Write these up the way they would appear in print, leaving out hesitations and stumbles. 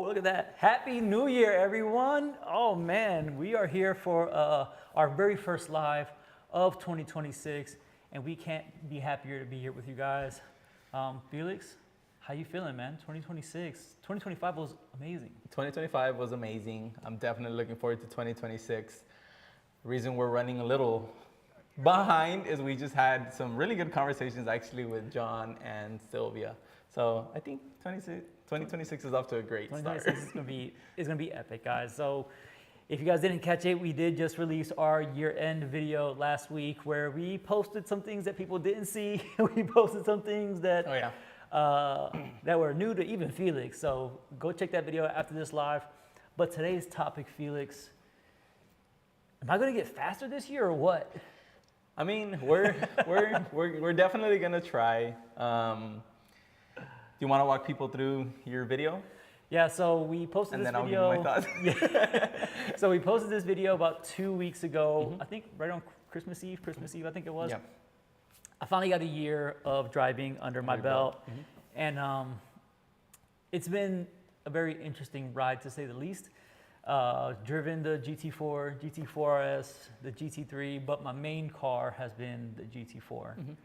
look at that. Happy New Year, everyone. Oh, man, we are here for our very first live of 2026, and we can't be happier to be here with you guys. Felix, how you feeling, man? 2026. 2025 was amazing. 2025 was amazing. I'm definitely looking forward to 2026. The reason we're running a little behind is we just had some really good conversations actually with John and Sylvia. So I think 2026 is off to a great start. 2026 is gonna be epic, guys. So if you guys didn't catch it, we did just release our year-end video last week where we posted some things that people didn't see. We posted some things that that were new to even Felix. So go check that video after this live. But today's topic, Felix, am I gonna get faster this year or what? I mean, we're definitely gonna try. Do you want to walk people through your video? Yeah, so we posted this video. And then I'll give you my thoughts. Yeah. So we posted this video about 2 weeks ago, I think right on Christmas Eve, I think it was. Yeah. I finally got a year of driving under my belt. And it's been a very interesting ride, to say the least. Driven the GT4, GT4 RS, the GT3, but my main car has been the GT4.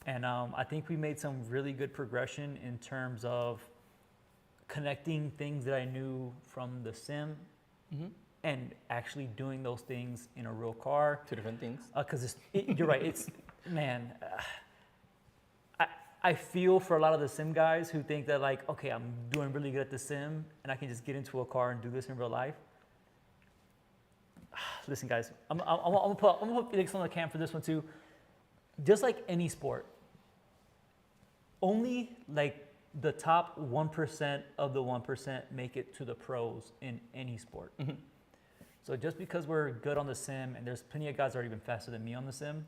And I think we made some really good progression in terms of connecting things that I knew from the sim and actually doing those things in a real car. Two different things. Because you're right, it's, man, I feel for a lot of the sim guys who think that like, okay, I'm doing really good at the sim and I can just get into a car and do this in real life. Listen, guys, I'm gonna put Felix on the cam for this one too. Just like any sport, only like the top 1% of the 1% make it to the pros in any sport. So just because we're good on the sim, and there's plenty of guys that are even faster than me on the sim,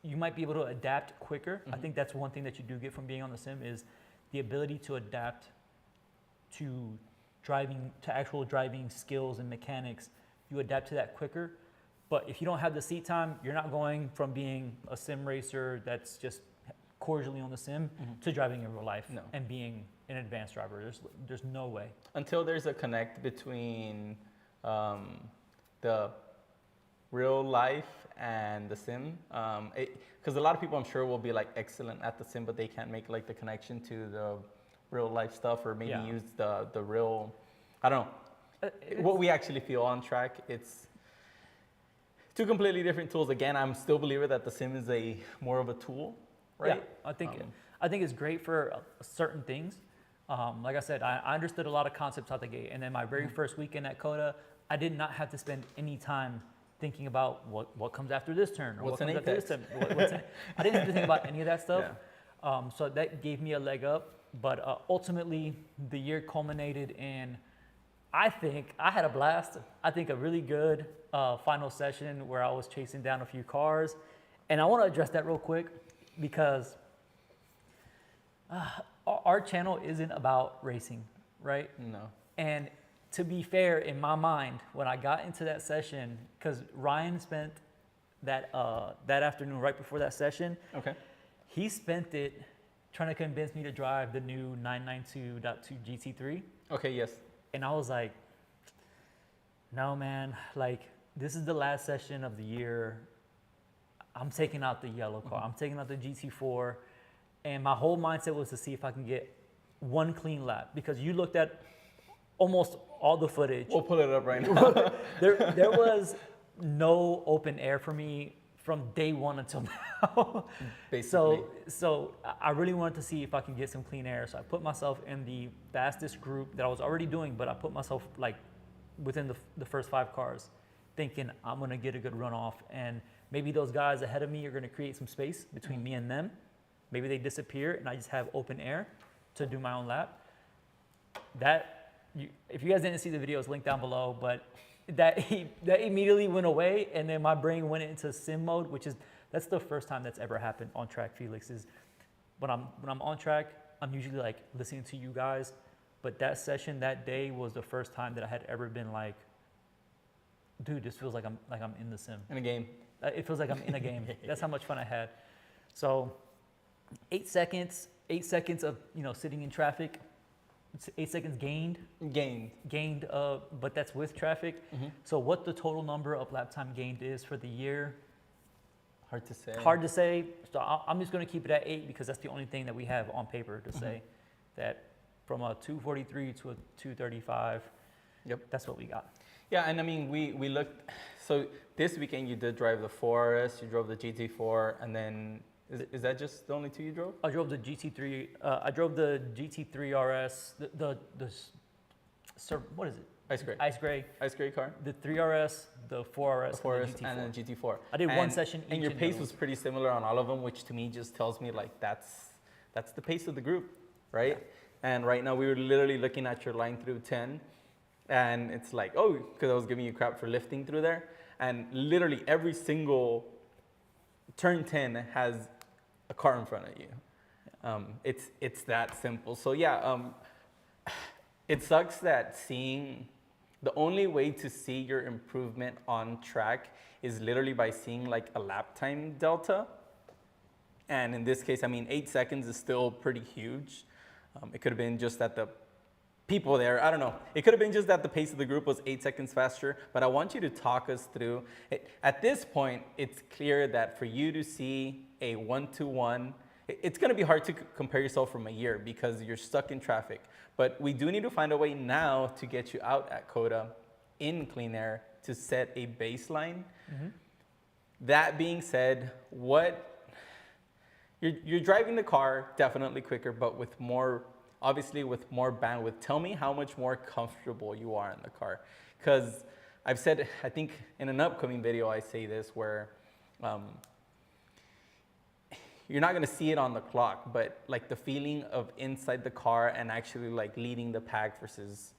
you might be able to adapt quicker. I think that's one thing that you do get from being on the sim is the ability to adapt to actual driving skills and mechanics. You adapt to that quicker. But if you don't have the seat time, you're not going from being a sim racer that's just cordially on the sim to driving in real life and being an advanced driver. There's no way. Until there's a connect between the real life and the sim. Because a lot of people, I'm sure, will be like excellent at the sim, but they can't make like the connection to the real life stuff or maybe use the real, I don't know, what we actually feel on track. It's two completely different tools. Again, I'm still a believer that the sim is more of a tool, right? Yeah, I think it's great for certain things. Like I said, I understood a lot of concepts out the gate, and then my very first weekend at COTA, I did not have to spend any time thinking about what comes after this turn or what comes after this turn. I didn't have to think about any of that stuff. Yeah. So that gave me a leg up. But ultimately, the year culminated in, I think, I had a blast. I think a really good final session where I was chasing down a few cars. And I want to address that real quick because our channel isn't about racing, right? No. And to be fair, in my mind, when I got into that session, because Ryan spent that afternoon right before that session, he spent it trying to convince me to drive the new 992.2 GT3. Okay, yes. And I was like, no, man, like, this is the last session of the year. I'm taking out the yellow car. I'm taking out the GT4. And my whole mindset was to see if I can get one clean lap because you looked at almost all the footage. We'll pull it up right now. there was no open air for me from day one until now. Basically. So I really wanted to see if I could get some clean air. So I put myself in the fastest group that I was already doing, but I put myself like within the first 5 cars thinking I'm gonna get a good runoff. And maybe those guys ahead of me are gonna create some space between me and them. Maybe they disappear and I just have open air to do my own lap. If you guys didn't see the video, it's linked down below, but that immediately went away, and then my brain went into sim mode, that's the first time that's ever happened on track, Felix. Is when I'm on track, I'm usually like listening to you guys, but that session that day was the first time that I had ever been like, dude, this feels like I'm in the sim. In a game. It feels like I'm in a game. That's how much fun I had. So 8 seconds of sitting in traffic, it's 8 seconds gained, Gained. but that's with traffic. So what the total number of lap time gained is for the year, Hard to say. hard to say. So I'm just going to keep it at 8 because that's the only thing that we have on paper to say that from a 243 to a 235. Yep. That's what we got. Yeah, and I mean, we looked. So this weekend you did drive the 4RS, you drove the GT4, and then is that just the only two you drove? I drove the GT3. I drove the GT3 RS. What is it? Ice Gray. Ice Gray. Car. The 3RS, the 4RS, The 4RS and and the GT4. then GT4. I did one session And each your in pace those. was pretty similar on all of them, which to me just tells me like that's the pace of the group, right? And right now we were literally looking at your line through 10, and it's like, oh, because I was giving you crap for lifting through there, and literally every single turn 10 has a car in front of you. It's that simple. So yeah, it sucks that the only way to see your improvement on track is literally by seeing like a lap time delta. And in this case, I mean, 8 seconds is still pretty huge. It could have been just that the people there, I don't know. It could have been just that the pace of the group was 8 seconds faster, but I want you to talk us through it. At this point, it's clear that for you to see a 1-to-1, it's going to be hard to compare yourself from a year because you're stuck in traffic. But we do need to find a way now to get you out at COTA in clean air to set a baseline. That being said, you're driving the car definitely quicker, but with more, obviously with more bandwidth. Tell me how much more comfortable you are in the car. Because I've said, I think in an upcoming video, I say this where you're not gonna see it on the clock, but like the feeling of inside the car and actually like leading the pack versus,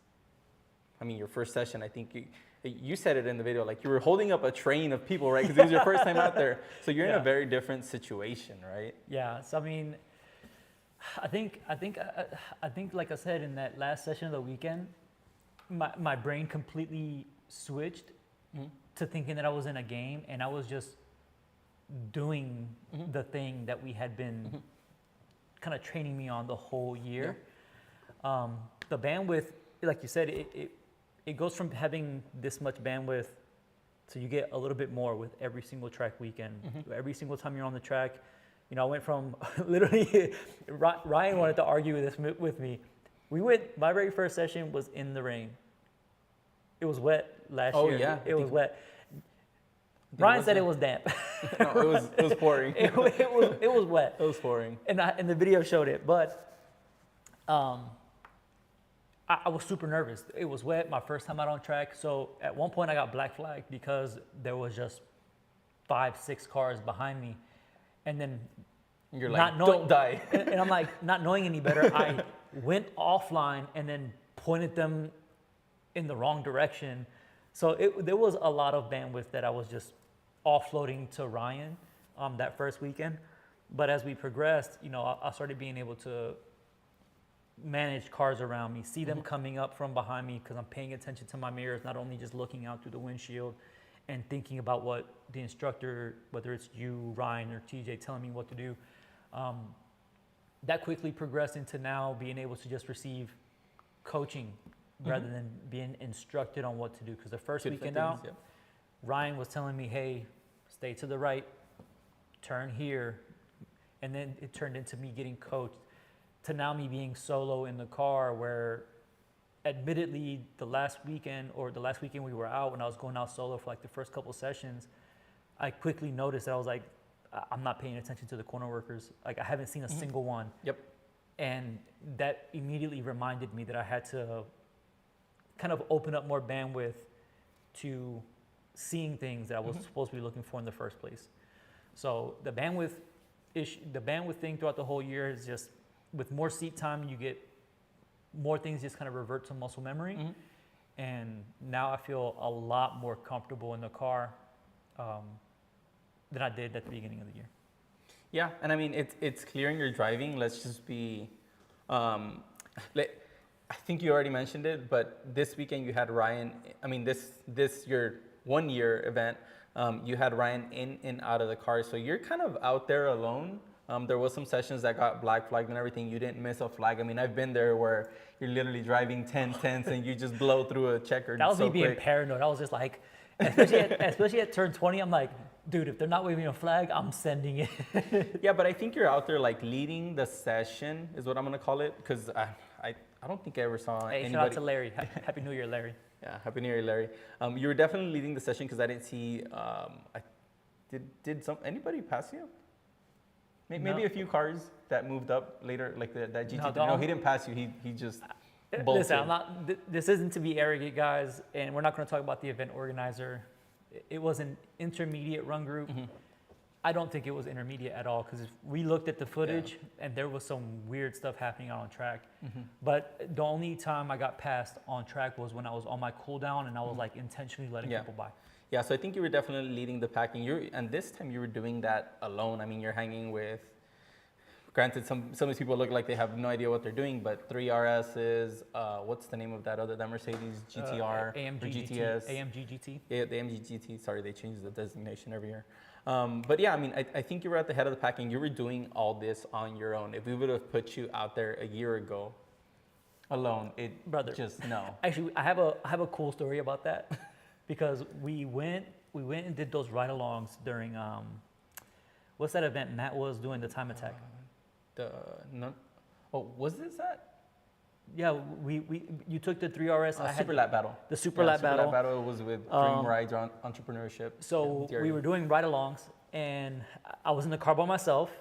I mean, your first session, I think you said it in the video, like you were holding up a train of people, right? Because it was your first time out there. So you're in a very different situation, right? Yeah. So I mean, I think like I said in that last session of the weekend, my brain completely switched to thinking that I was in a game and I was just doing the thing that we had been kind of training me on the whole year. The bandwidth, like you said, it goes from having this much bandwidth so you get a little bit more with every single track weekend. Every single time you're on the track, you know, I went from literally, Ryan wanted to argue this with me. My very first session was in the rain. It was wet last year. Oh yeah. It was wet. Ryan said it was damp. No, it was pouring. it was wet. It was pouring. And the video showed it, but I was super nervous. It was wet, my first time out on track. So at one point I got black flagged because there was just 5-6 cars behind me. And then You're like, don't die. and I'm like, not knowing any better, I went offline and then pointed them in the wrong direction. So there was a lot of bandwidth that I was just offloading to Ryan that first weekend. But as we progressed, you know, I started being able to manage cars around me, see them coming up from behind me because I'm paying attention to my mirrors, not only just looking out through the windshield and thinking about what the instructor, whether it's you, Ryan, or TJ, telling me what to do. That quickly progressed into now being able to just receive coaching rather than being instructed on what to do. Because the first weekend out, Ryan was telling me, hey, stay to the right, turn here. And then it turned into me getting coached to now me being solo in the car where admittedly the last weekend we were out when I was going out solo for like the first couple sessions, I quickly noticed that I was like, I'm not paying attention to the corner workers. Like I haven't seen a single one. Yep. And that immediately reminded me that I had to kind of open up more bandwidth to seeing things that I was supposed to be looking for in the first place. So the bandwidth thing throughout the whole year is just with more seat time, you get more things just kind of revert to muscle memory. And now I feel a lot more comfortable in the car than I did at the beginning of the year. Yeah, and I mean, it's clear in your driving. Let's just be, I think you already mentioned it, but this weekend you had Ryan, I mean, this your 1 year event, you had Ryan in and out of the car. So you're kind of out there alone There was some sessions that got black flagged and everything. You didn't miss a flag. I mean, I've been there where you're literally driving 10 tenths and you just blow through a checker. That was so me being quick. paranoid. I was just like, especially at turn 20, I'm like, dude, if they're not waving a flag, I'm sending it. Yeah, but I think you're out there like leading the session is what I'm gonna call it, because I don't think I ever saw Hey, anybody. shout out to Larry. Happy New Year, Larry. Yeah, happy New Year, Larry. You were definitely leading the session because I didn't see. Did anybody pass you? Maybe No. a few cars that moved up later, like that GT3. No, No, he didn't pass you. He just bolted. Listen, I'm not. This isn't to be arrogant, guys, and we're not going to talk about the event organizer. It was an intermediate run group. Mm-hmm. I don't think it was intermediate at all because we looked at the footage and there was some weird stuff happening out on track. Mm-hmm. But the only time I got passed on track was when I was on my cooldown and I was like intentionally letting Yeah. people by. Yeah, so I think you were definitely leading the pack, and this time you were doing that alone. I mean, you're hanging with. Granted, some of these people look like they have no idea what they're doing, but 3RSs. What's the name of that Mercedes GTR AMG or GT, GTS? AMG GT. Yeah, the AMG GT. Sorry, they changed the designation every year. But yeah, I mean, I think you were at the head of the pack, and you were doing all this on your own. If we would have put you out there a year ago, alone, Brother. just no. Actually, I have a cool story about that because we went and did those ride-alongs during what's that event Matt was doing, the time attack. Was this that? Yeah, you took the 3RS. I had Super Lap Battle. the Super Lap Super Battle. Lap Battle was with Dream Rides on Entrepreneurship. So Yeah, we were doing ride-alongs, and I was in the car by myself,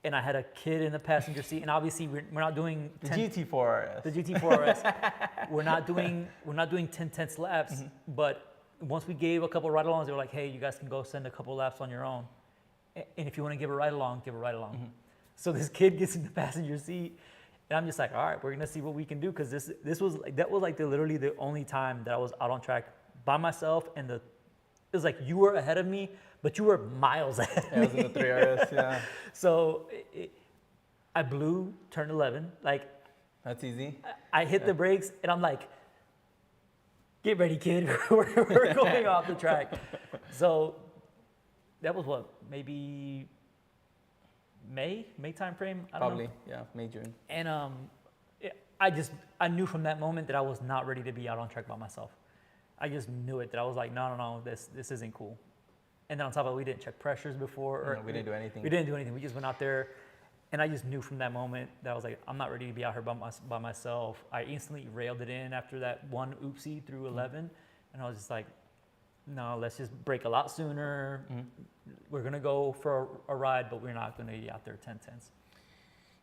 and I had a kid in the passenger seat. And obviously, we're not doing the 10 GT4RS. the GT4RS. we're not doing 10 tenths laps. But once we gave a couple ride-alongs, they were like, "Hey, you guys can go send a couple laps on your own, and if you want to give a ride-along, give a ride-along." So this kid gets in the passenger seat. And I'm just like, all right, we're gonna see what we can do, because that was literally the only time that I was out on track by myself, and it was like you were ahead of me, but you were miles ahead. Yeah, I was in the 3RS, yeah. So I blew turn 11. Like That's easy. I hit the brakes, and I'm like, get ready, kid, we're going off the track. So that was what, maybe May time frame? I don't know. Probably, yeah, May, June. And I knew from that moment that I was not ready to be out on track by myself. I just knew it, that I was like, no, this isn't cool. And then on top of it, we didn't check pressures before. No, we didn't do anything. We didn't do anything. We just went out there, and I just knew from that moment that I was like, I'm not ready to be out here by myself. I instantly railed it in after that one oopsie through 11, and I was just like, no, let's just break a lot sooner. We're gonna go for a ride, but we're not gonna be out there 10 tenths.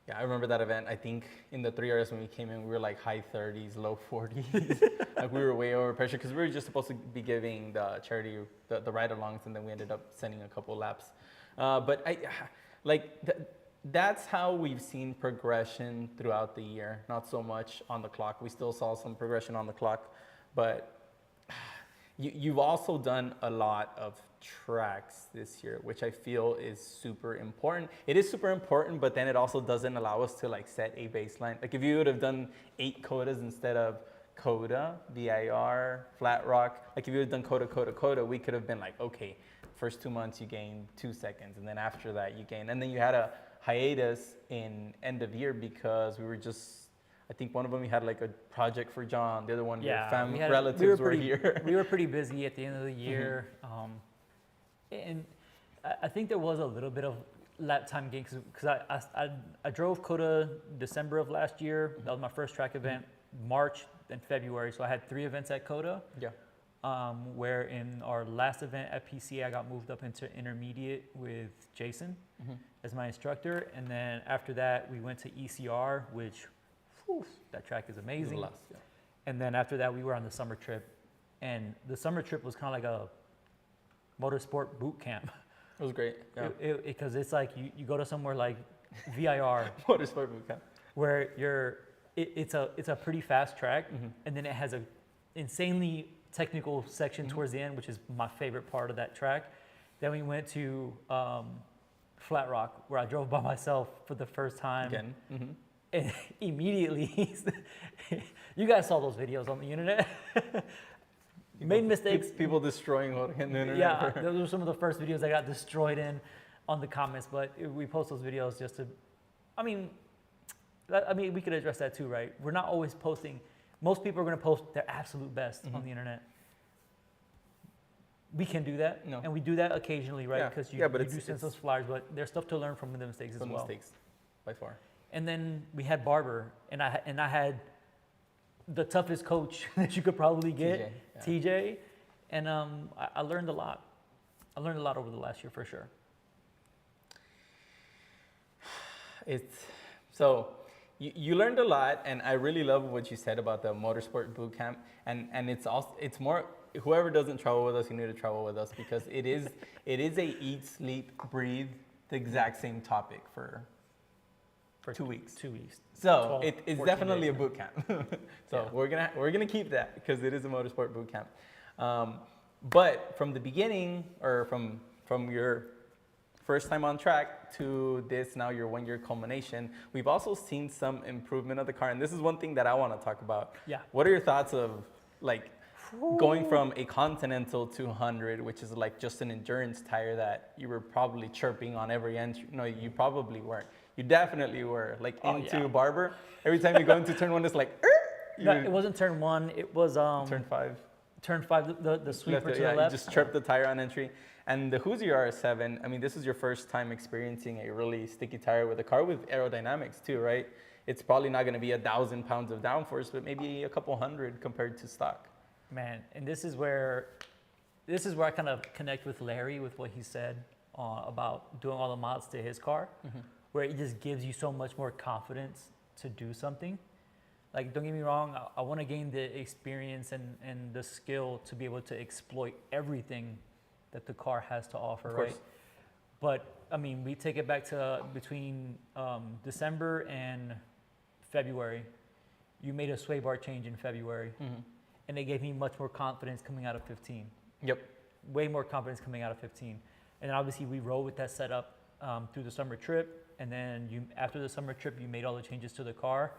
Yeah, I remember that event. I think in the 3RS when we came in, we were like high 30s, low 40s. Like we were way over pressure because we were just supposed to be giving the charity the ride-alongs, and then we ended up sending a couple laps. But that's how we've seen progression throughout the year. Not so much on the clock. We still saw some progression on the clock, but you've also done a lot of tracks this year, which I feel is super important. It is super important, but then it also doesn't allow us to like set a baseline. Like if you would have done 8 CODAs instead of CODA, VIR, Flat Rock, like if you would have done CODA, we could have been like, okay, first 2 months you gained 2 seconds, and then after that you gained, and then you had a hiatus in end of year because we were just, I think one of them you had like a project for John, the other one your relatives were here. We were pretty busy at the end of the year. And I think there was a little bit of lap time gain because I drove CODA December of last year. That was my first track event. March and February, so I had 3 events at CODA. Yeah. Where in our last event at PCA, I got moved up into intermediate with Jason as my instructor, and then after that we went to ECR, which that track is amazing. Yeah. And then after that, we were on the summer trip, and the summer trip was kind of like a motorsport boot camp. It was great. Yeah. Because it's like you go to somewhere like VIR, Motorsport boot camp. where it's a pretty fast track, and then it has a insanely technical section towards the end, which is my favorite part of that track. Then we went to Flat Rock, where I drove by myself for the first time. Again. And immediately, you guys saw those videos on the internet. Made mistakes. People destroying on the internet. Yeah, those were some of the first videos I got destroyed in. on the comments, but we post those videos just to, I mean, we could address that too, right? We're not always posting. Most people are going to post their absolute best on the internet. We can do that, No. and we do that occasionally, right? Yeah. Because Yeah, but you it's- do send those flyers, but there's stuff to learn from the mistakes Some as well. mistakes, by far. And then we had Barber, and I had the toughest coach that you could probably get, TJ, and I learned a lot. I learned a lot over the last year for sure. It's so you learned a lot, and I really love what you said about the motorsport boot camp. And it's more, whoever doesn't travel with us, you need to travel with us, because it is a eat, sleep, breathe the exact same topic for 2 weeks. 2 weeks. So 12, it's 14 definitely days. a boot camp. So Yeah. we're gonna keep that because it is a motorsport boot camp. But from the beginning, or from your first time on track to this now your 1 year culmination, we've also seen some improvement of the car, and this is one thing that I want to talk about. Yeah. What are your thoughts of like going from a Continental 200, which is like just an endurance tire that you were probably chirping on every entry? No, you probably weren't. You definitely were. Like into Barber, every time you go into turn one, it's like. No, it wasn't turn one. It was Turn five. Turn five. The sweeper to the left. You just chirped the tire on entry. And the Hoosier RS7, I mean, this is your first time experiencing a really sticky tire with a car with aerodynamics too, right? It's probably not going to be 1,000 pounds of downforce, but maybe a couple hundred compared to stock. Man, and this is where I kind of connect with Larry with what he said about doing all the mods to his car, where it just gives you so much more confidence to do something. Like, don't get me wrong, I want to gain the experience and the skill to be able to exploit everything that the car has to offer, right? But I mean, we take it back to between December and February. You made a sway bar change in February, and it gave me much more confidence coming out of 15. Yep. Way more confidence coming out of 15. And then obviously we rode with that setup through the summer trip, and then after the summer trip, you made all the changes to the car.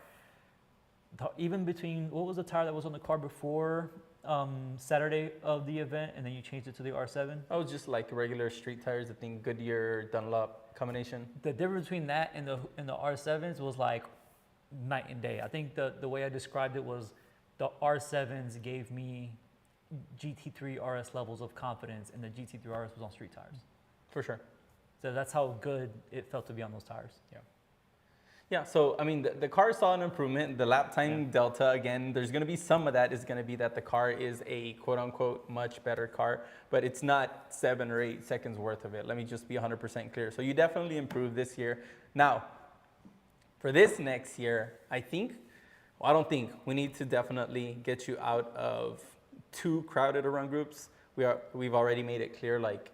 Even between, what was the tire that was on the car before Saturday of the event, and then you changed it to the R7? I was just like regular street tires, I think Goodyear, Dunlop combination. The difference between that and the R7s was like night and day. I think the way I described it was the R7s gave me GT3 RS levels of confidence, and the GT3 RS was on street tires. For sure. So that's how good it felt to be on those tires. Yeah. Yeah, so I mean, the car saw an improvement. The lap time delta, again, there's going to be some of that is going to be that the car is a quote unquote much better car, but it's not 7 or 8 seconds worth of it. Let me just be 100% clear. So you definitely improved this year. Now, for this next year, I don't think we need to definitely get you out of too crowded a run groups. We've already made it clear, like,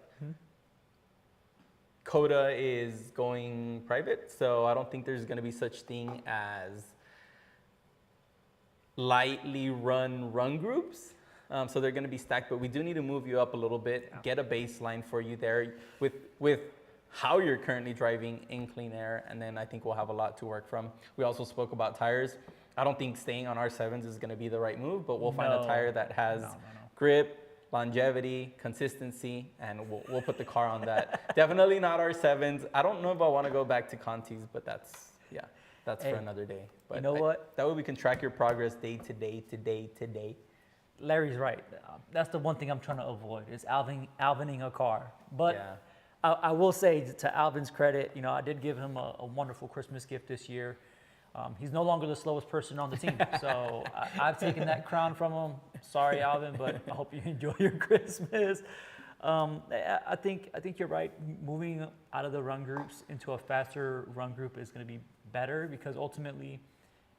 COTA is going private, so I don't think there's going to be such thing as lightly run groups. So they're going to be stacked, but we do need to move you up a little bit, get a baseline for you there with how you're currently driving in clean air, and then I think we'll have a lot to work from. We also spoke about tires. I don't think staying on R7s is going to be the right move, but we'll find a tire that has grip, longevity, consistency, and we'll put the car on that. Definitely not R7s. I don't know if I want to go back to Contis, but that's for another day. But you know what? That way we can track your progress day to day. Larry's right. That's the one thing I'm trying to avoid is Alvining a car. But I will say, to Alvin's credit, I did give him a wonderful Christmas gift this year. He's no longer the slowest person on the team, so I've taken that crown from him. Sorry, Alvin, but I hope you enjoy your Christmas. I think you're right. Moving out of the run groups into a faster run group is going to be better, because ultimately,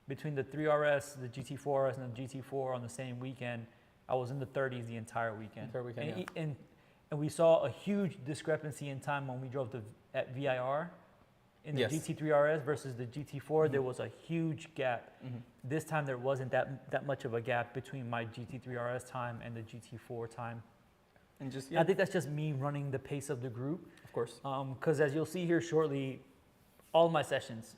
between the 3RS, the GT4 RS, and the GT4 on the same weekend, I was in the 30s the entire weekend. And we saw a huge discrepancy in time when we drove at VIR. In the GT3 RS versus the GT4, there was a huge gap. This time there wasn't that much of a gap between my GT3 RS time and the GT4 time. And I think that's just me running the pace of the group. Of course. Because as you'll see here shortly, all my sessions,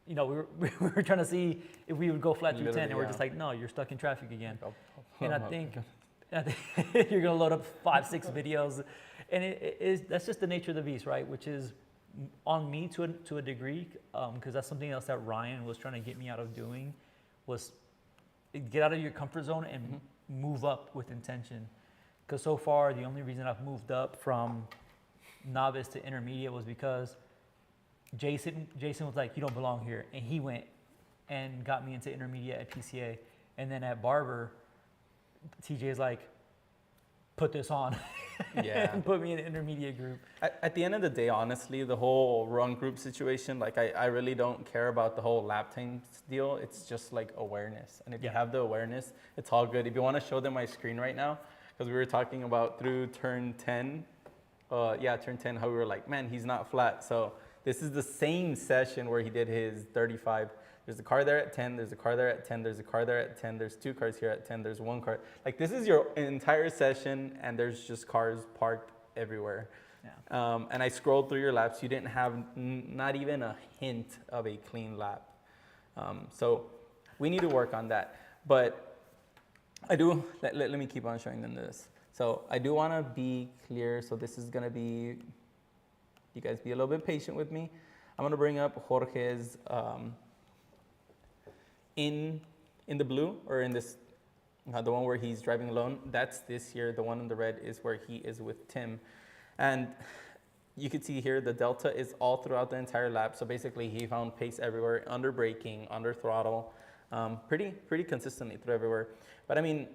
we were trying to see if we would go flat through 10, and we're just like, no, you're stuck in traffic again. And I think you're gonna load up 5-6 videos, and it is, that's just the nature of the beast, right? Which is on me to a degree, because that's something else that Ryan was trying to get me out of doing, was get out of your comfort zone and move up with intention. Because so far, the only reason I've moved up from novice to intermediate was because Jason was like, you don't belong here, and he went and got me into intermediate at PCA, and then at Barber, TJ is like, put this on. Yeah. And put me in an intermediate group. At the end of the day, honestly, the whole run group situation, like I really don't care about the whole lap time deal. It's just like awareness. And if you have the awareness, it's all good. If you want to show them my screen right now, because we were talking about through turn 10, turn 10, how we were like, man, he's not flat. So this is the same session where he did his 35. There's a car there at 10, there's a car there at 10, there's a car there at 10, there's 2 cars here at 10, there's 1 car. Like this is your entire session and there's just cars parked everywhere. Yeah. And I scrolled through your laps, you didn't have not even a hint of a clean lap. So we need to work on that. But I do, let me keep on showing them this. So I do want to be clear, so this is going to be, you guys be a little bit patient with me. I'm going to bring up Jorge's, in the blue, or in this, the one where he's driving alone, that's this year. The one in the red is where he is with Tim. And you can see here the delta is all throughout the entire lap. So basically he found pace everywhere, under braking, under throttle, pretty consistently through everywhere. But I mean,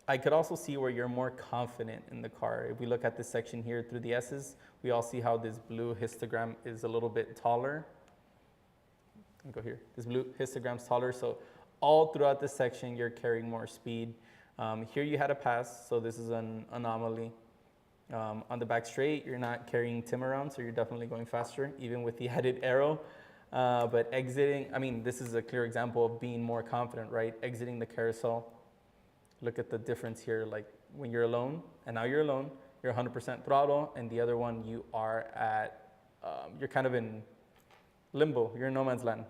I could also see where you're more confident in the car. If we look at this section here through the S's, we all see how this blue histogram is a little bit taller. Go here. This blue histogram's taller, so all throughout this section, you're carrying more speed. Here you had a pass, so this is an anomaly. On the back straight, you're not carrying Tim around, so you're definitely going faster, even with the added arrow. But exiting, I mean, this is a clear example of being more confident, right? Exiting the carousel. Look at the difference here, like when you're alone, and now you're alone, you're 100% throttle, and the other one, you are at, you're kind of in limbo, you're in no man's land.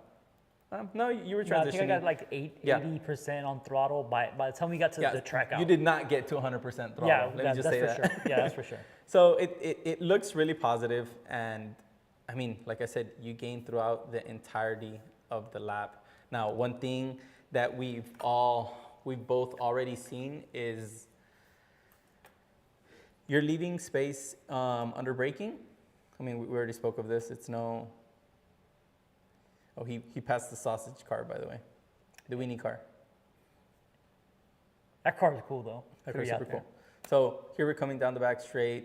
No, you were transitioning. I think I got like 80% on throttle by the time we got to the track out. You did not get to 100% throttle. Yeah, Let me just say that. Sure. Yeah, that's for sure. So it looks really positive, and I mean, like I said, you gained throughout the entirety of the lap. Now, one thing that we've both already seen is you're leaving space under braking. I mean, we already spoke of this. It's no. Oh, he passed the sausage car, by the way. The weenie car. That car is cool, though. That car's super cool. So here we're coming down the back straight.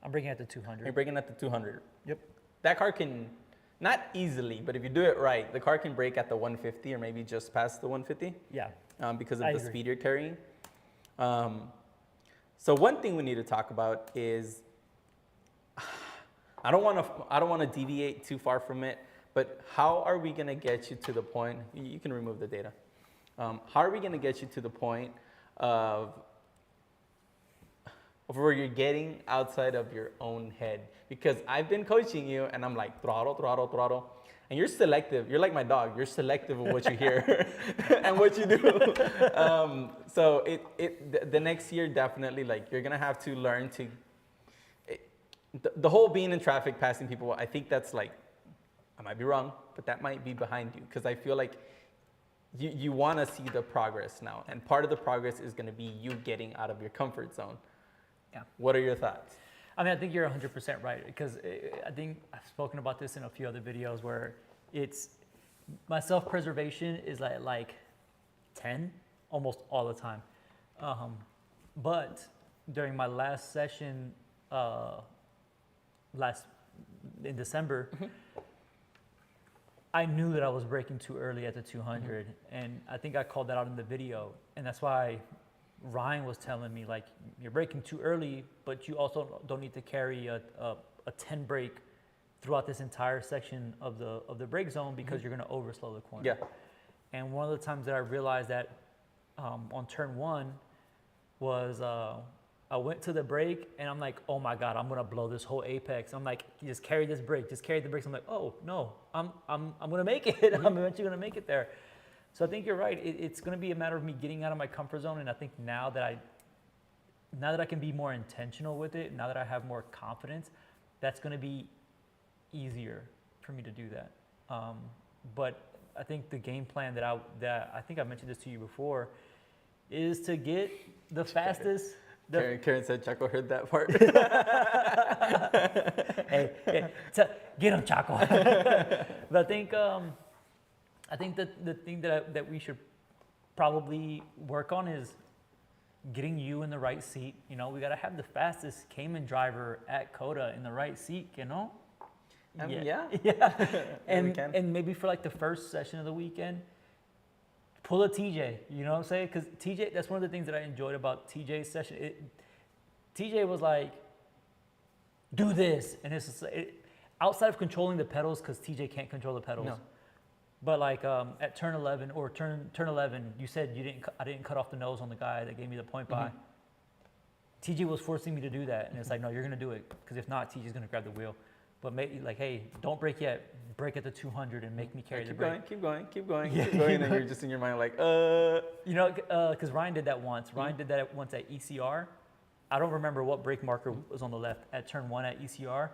I'm bringing it to 200. You're bringing it to 200. Yep. That car can, not easily, but if you do it right, the car can brake at the 150 or maybe just past the 150. Yeah. Because of the speed you're carrying. So one thing we need to talk about is, I don't want to deviate too far from it, but how are we going to get you to the point? You can remove the data. How are we going to get you to the point of where you're getting outside of your own head? Because I've been coaching you, and I'm like throttle, throttle, throttle, and you're selective. You're like my dog. You're selective of what you hear and what you do. So the next year definitely, like, you're gonna have to learn to. The whole being in traffic, passing people, I think that's like, I might be wrong, but that might be behind you, because I feel like you want to see the progress now, and part of the progress is going to be you getting out of your comfort zone. Yeah. What are your thoughts? I mean, I think you're 100% right, because I think I've spoken about this in a few other videos where it's, my self-preservation is like 10 almost all the time. But during my last session, in December, I knew that I was braking too early at the 200, and I think I called that out in the video, and that's why Ryan was telling me, like, you're braking too early, but you also don't need to carry a 10 brake throughout this entire section of the brake zone, because you're going to overslow the corner. Yeah. And one of the times that I realized that on turn 1 was I went to the brake, and I'm like, oh my God, I'm gonna blow this whole apex. I'm like, just carry this brake, just carry the brakes. I'm like, oh no, I'm gonna make it. I'm eventually gonna make it there. So I think you're right. It's gonna be a matter of me getting out of my comfort zone. And I think now that now that I can be more intentional with it, now that I have more confidence, that's going to be easier for me to do that. But I think the game plan that I think I mentioned this to you before is to get the fastest. Karen said Chaco heard that part. Hey, get him, Chaco. But I think that the thing that we should probably work on is getting you in the right seat. You know, we got to have the fastest Cayman driver at COTA in the right seat, you know? Yeah. And maybe for like the first session of the weekend, pull a TJ, you know what I'm saying? Because TJ, that's one of the things that I enjoyed about TJ's session. TJ was like, do this. And it's just, outside of controlling the pedals, because TJ can't control the pedals. No. But like at turn 11 or turn 11, you said I didn't cut off the nose on the guy that gave me the point by. TJ was forcing me to do that. And it's like, no, you're going to do it. Because if not, TJ's going to grab the wheel. But maybe like, hey, don't brake yet. Brake at the 200 and make me carry the brake. Keep going. Yeah. And then you're just in your mind like, You know, because Ryan did that once. Ryan did that once at ECR. I don't remember what brake marker was on the left at turn 1 at ECR,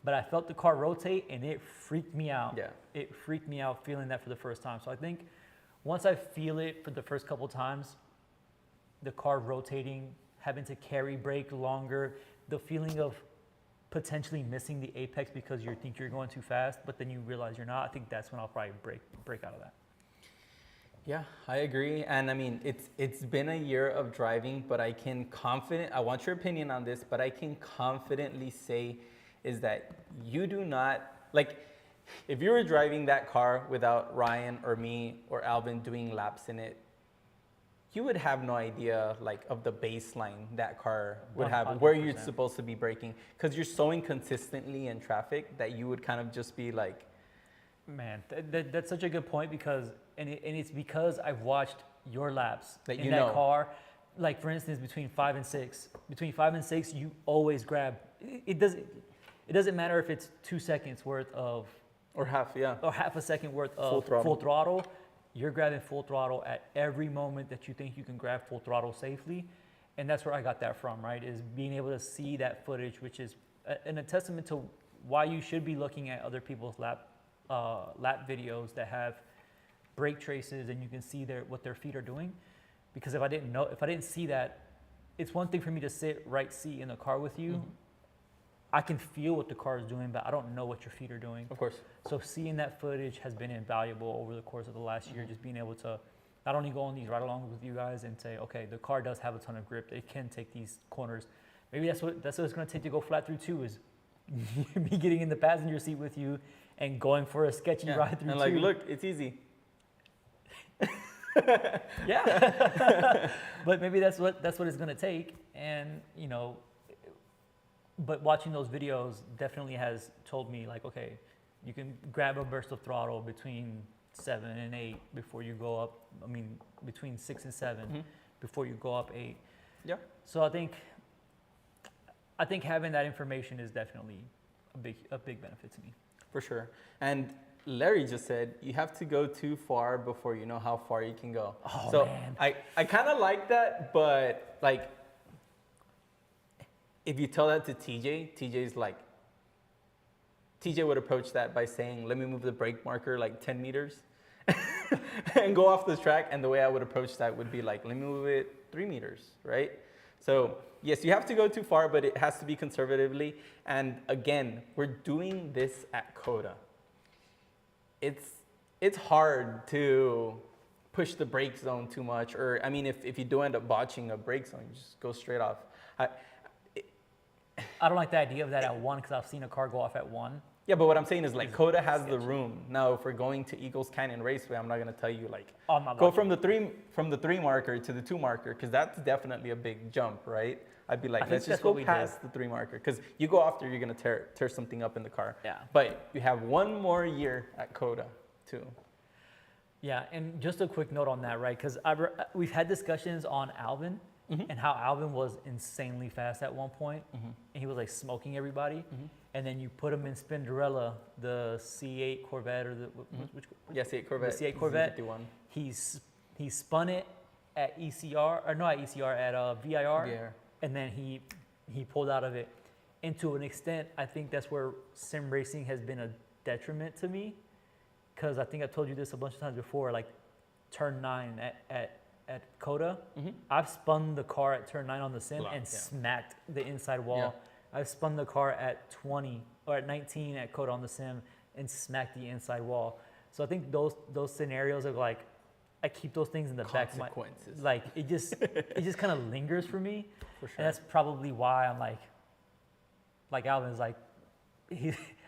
but I felt the car rotate and it freaked me out. Yeah. It freaked me out feeling that for the first time. So I think once I feel it for the first couple times, the car rotating, having to carry brake longer, the feeling of potentially missing the apex because you think you're going too fast, but then you realize you're not. I think that's when I'll probably break out of that. Yeah, I agree. And I mean, it's been a year of driving, but I want your opinion on this, but I can confidently say is that you do not, like, if you were driving that car without Ryan or me or Alvin doing laps in it, you would have no idea like of the baseline that car would have, where you're 100%. supposed to be braking, because you're so inconsistently in traffic that you would kind of just be like, Man, that's such a good point because, and it's because I've watched your laps That in you that know. car. Like for instance, between 5 and 6, you always grab. It doesn't matter if it's 2 seconds worth of or half a second worth of Full throttle. You're grabbing full throttle at every moment that you think you can grab full throttle safely, and that's where I got that from. Right, is being able to see that footage, which is a testament to why you should be looking at other people's lap videos that have brake traces and you can see what their feet are doing. Because if I didn't see that, it's one thing for me to sit right seat in the car with you. I can feel what the car is doing, but I don't know what your feet are doing. of course. So seeing that footage has been invaluable over the course of the last year, just being able to not only go on these ride-alongs with you guys and say, okay, the car does have a ton of grip. It can take these corners. Maybe that's what it's going to take to go flat through too, is me getting in the passenger seat with you and going for a sketchy ride through and like, two. look, it's easy. Yeah. But maybe that's what it's going to take. And, you know, but watching those videos definitely has told me like, okay, you can grab a burst of throttle between 7 and 8 before you go up. I mean, between 6 and 7 before you go up 8. Yeah. So I think having that information is definitely a big benefit to me. For sure. And Larry just said you have to go too far before you know how far you can go. Oh, so man. I kind of like that, but like if you tell that to TJ's like, TJ would approach that by saying, let me move the brake marker like 10 meters and go off the track. And the way I would approach that would be like, let me move it 3 meters, right? So yes, you have to go too far, but it has to be conservatively. And again, we're doing this at COTA. It's hard to push the brake zone too much, or I mean, if you do end up botching a brake zone, you just go straight off. I don't like the idea of that at 1 because I've seen a car go off at 1. Yeah, but what I'm saying is like COTA has the room. Now, if we're going to Eagles Canyon Raceway, I'm not gonna tell you like Oh, I'm not go lucky. from the 3 marker to the 2 marker, because that's definitely a big jump, right? I'd be like, think let's just that's go what we did. past the 3 marker, because you go after, you're gonna tear something up in the car. Yeah. But you have 1 more year at COTA too. Yeah, and just a quick note on that, right? Because we've had discussions on Alvin and how Alvin was insanely fast at one point, and he was like smoking everybody. And then you put him in Spinderella, the C8 Corvette, or which Yeah, C8 Corvette. The C8 Corvette. Z51. He spun it at ECR, or not at ECR, at VIR. VIR. and then he pulled out of it. And to an extent, I think that's where sim racing has been a detriment to me, because I think I told you this a bunch of times before. Like turn 9 at COTA, I've spun the car at turn 9 on the sim and smacked the inside wall. Yeah. I've spun the car at 20 or at 19 at COTA on the sim and smacked the inside wall. So I think those scenarios are like, I keep those things in the back of my, like it just kind of lingers for me. For sure. And that's probably why I'm like Alvin's like,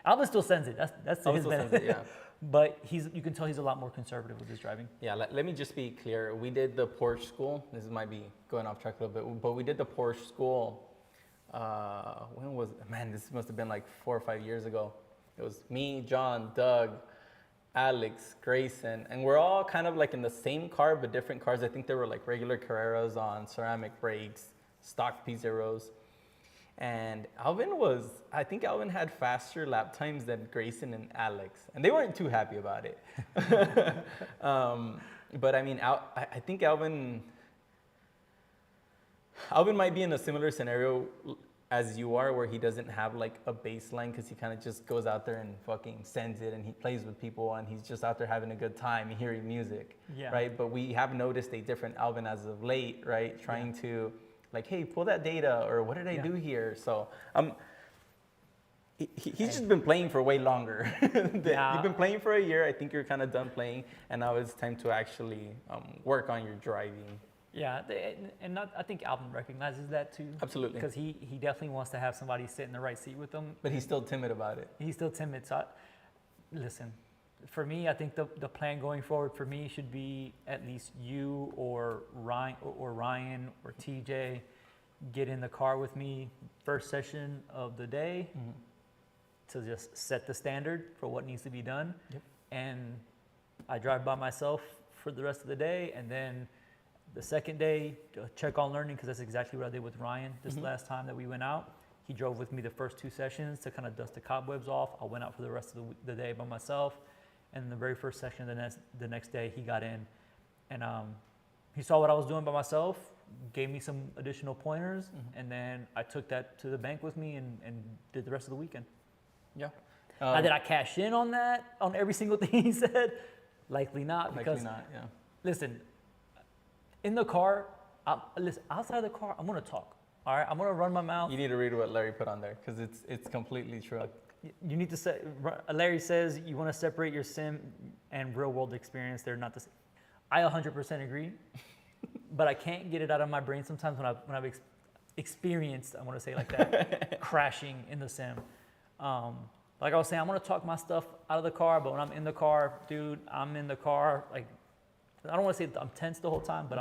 Alvin still sends it. That's his benefit. Yeah. But you can tell he's a lot more conservative with his driving. Yeah, let me just be clear. We did the Porsche school. This might be going off track a little bit, but we did the Porsche school. When was it? Man, this must have been like 4 or 5 years ago. It was me, John, Doug, Alex, Grayson, and we're all kind of like in the same car, but different cars. I think there were like regular Carreras on ceramic brakes, stock P0s. And I think Alvin had faster lap times than Grayson and Alex, and they weren't too happy about it. But I mean, I think Alvin might be in a similar scenario as you are, where he doesn't have like a baseline, because he kind of just goes out there and fucking sends it, and he plays with people, and he's just out there having a good time hearing music, right? But we have noticed a different Alvin as of late, right? Trying to like, hey, pull that data, or what did I do here? So he's just been playing for way longer. You've been playing for a year. I think you're kind of done playing, and now it's time to actually work on your driving. Yeah, and I think Alvin recognizes that too. Absolutely. Because he definitely wants to have somebody sit in the right seat with him. But he's still timid about it. He's still timid. So listen, for me, I think the plan going forward for me should be at least you or Ryan or TJ get in the car with me first session of the day to just set the standard for what needs to be done. Yep. And I drive by myself for the rest of the day, and then the second day, check on learning, because that's exactly what I did with Ryan this last time that we went out. He drove with me the first 2 sessions to kind of dust the cobwebs off. I went out for the rest of the day by myself. And the very first session the next day, he got in. And he saw what I was doing by myself, gave me some additional pointers, and then I took that to the bank with me and did the rest of the weekend. Yeah. Now, did I cash in on that, on every single thing he said? Likely not. Because, listen, in the car, listen, outside the car, I'm going to talk. All right? I'm going to run my mouth. You need to read what Larry put on there, because it's completely true. You need to say, Larry says you want to separate your sim and real world experience. They're not the same. I 100% agree, but I can't get it out of my brain sometimes when I've experienced, I want to say like that, crashing in the sim. Like I was saying, I'm going to talk my stuff out of the car, but when I'm in the car, dude, I'm in the car. Like, I don't want to say I'm tense the whole time, but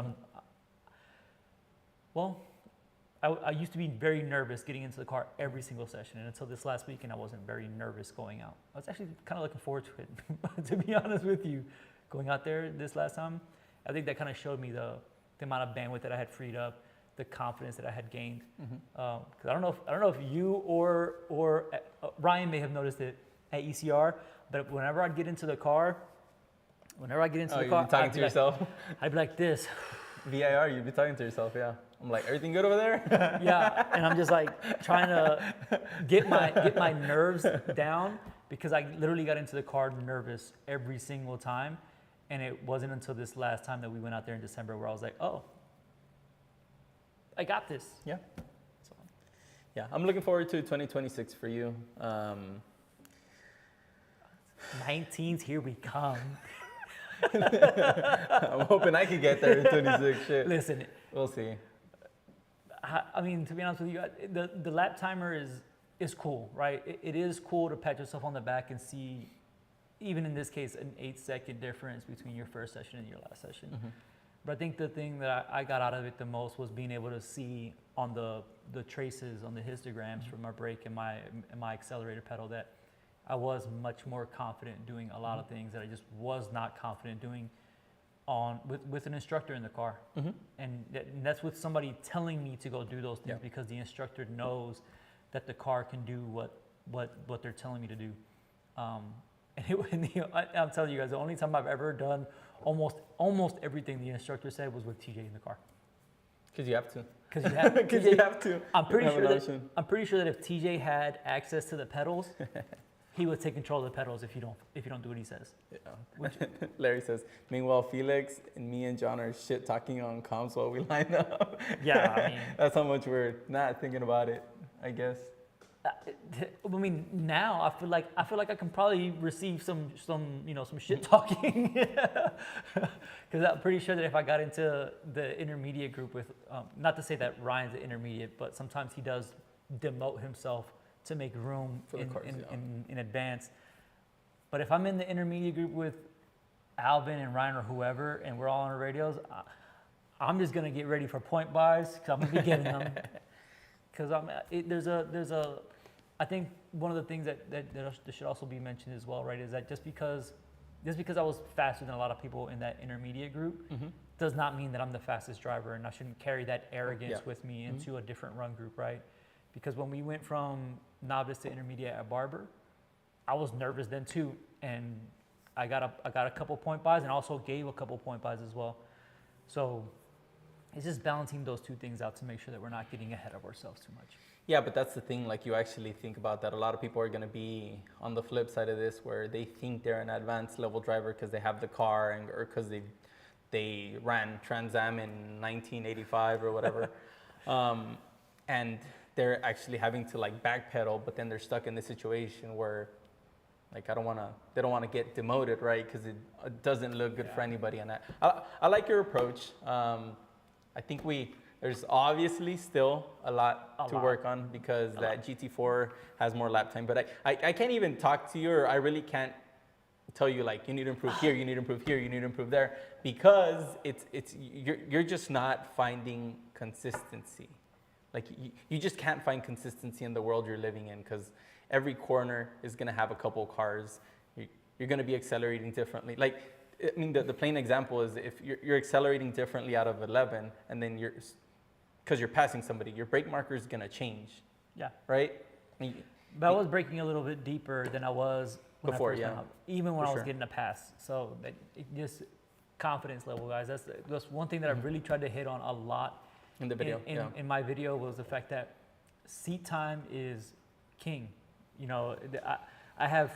I used to be very nervous getting into the car every single session, and until this last weekend, I wasn't very nervous going out. I was actually kind of looking forward to it, to be honest with you. Going out there this last time, I think that kind of showed me the amount of bandwidth that I had freed up, the confidence that I had gained. Because I don't know if you or Ryan may have noticed it at ECR, but whenever I'd get into the car, you'd be talking to yourself? I'd be like this. VIR, you'd be talking to yourself, yeah. I'm like, everything good over there? Yeah, and I'm just like trying to get my nerves down, because I literally got into the car nervous every single time, and it wasn't until this last time that we went out there in December where I was like, oh, I got this. Yeah. So, yeah, I'm looking forward to 2026 for you. 19's here we come. I'm hoping I can get there in 26. Shit. Listen, we'll see. I mean, to be honest with you, the lap timer is cool, right? It is cool to pat yourself on the back and see, even in this case, an 8-second difference between your first session and your last session. But I think the thing that I got out of it the most was being able to see on the traces, on the histograms from my brake and my accelerator pedal, that I was much more confident doing a lot of things that I just was not confident doing with an instructor in the car. And that's with somebody telling me to go do those things, because the instructor knows that the car can do what they're telling me to do. I'm telling you guys, the only time I've ever done almost everything the instructor said was with TJ in the car. Because you have to. because you have. Because you have to. I'm pretty You have sure an that option. I'm pretty sure that if TJ had access to the pedals, he would take control of the pedals if you don't do what he says. Yeah. Larry says, meanwhile, Felix and me and John are shit talking on comms while we line up. Yeah, I mean, That's how much we're not thinking about it, I guess. I mean, now I feel like I can probably receive some shit talking, because I'm pretty sure that if I got into the intermediate group with, not to say that Ryan's the intermediate, but sometimes he does demote himself to make room For the cars, yeah. in advance. But if I'm in the intermediate group with Alvin and Ryan or whoever, and we're all on our radios, I'm just gonna get ready for point buys because I'm gonna be getting them. Because I think one of the things that should also be mentioned as well, right, is that just because I was faster than a lot of people in that intermediate group, does not mean that I'm the fastest driver, and I shouldn't carry that arrogance with me into a different run group, right? Because when we went from novice to intermediate at Barber, I was nervous then too, and I got a couple point buys and also gave a couple point buys as well. So it's just balancing those two things out to make sure that we're not getting ahead of ourselves too much. Yeah, but that's the thing, like you actually think about that. A lot of people are going to be on the flip side of this where they think they're an advanced level driver because they have the car or because they ran Trans Am in 1985 or whatever. And they're actually having to like backpedal, but then they're stuck in this situation where like they don't want to get demoted, right? Because it doesn't look good for anybody. And I like your approach. I think there's obviously still a lot to work on because that GT4 has more lap time. But I can't even talk to you, or I really can't tell you like you need to improve here, you need to improve here, you need to improve there, because you're just not finding consistency. Like you just can't find consistency in the world you're living in because every corner is gonna have a couple cars. You're gonna be accelerating differently. Like, I mean, the plain example is if you're accelerating differently out of 11 and then because you're passing somebody, your brake marker is going to change. Yeah. Right? But I was braking a little bit deeper than I was when Before, I first yeah. went out, even when For I was sure. getting a pass. So just confidence level, guys. That's one thing that I really tried to hit on a lot In the video, in my video was the fact that seat time is king. You know, I have